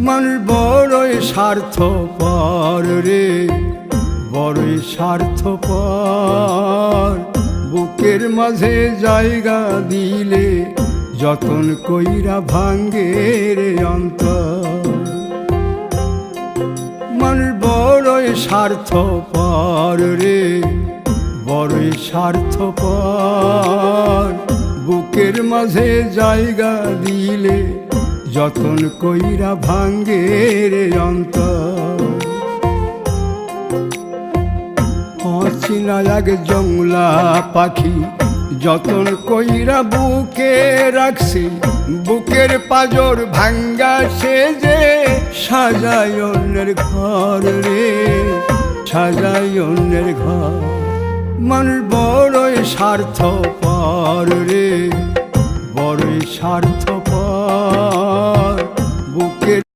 মানুষ বড়ই স্বার্থপর রে, বড়ই স্বার্থপর। বুকের মাঝে জায়গা দিলে যতন কইরা ভাঙ্গে রে অন্তর। মানুষ বড়ই স্বার্থপর রে, বড়ই স্বার্থপর। বুকের মাঝে জায়গা দিলে যতন কইরা ভাঙ্গে রে অন্তর। অচিনা এক জংলা পাখি যতন কইরা বুকে রাখছি, বুকের পাজর ভাঙ্গা সে যে সাজায় অন্যের ঘর রে, সাজায় অন্যের ঘর। মানুষ বড়ই স্বার্থপর রে, বড়ই স্বার্থপর।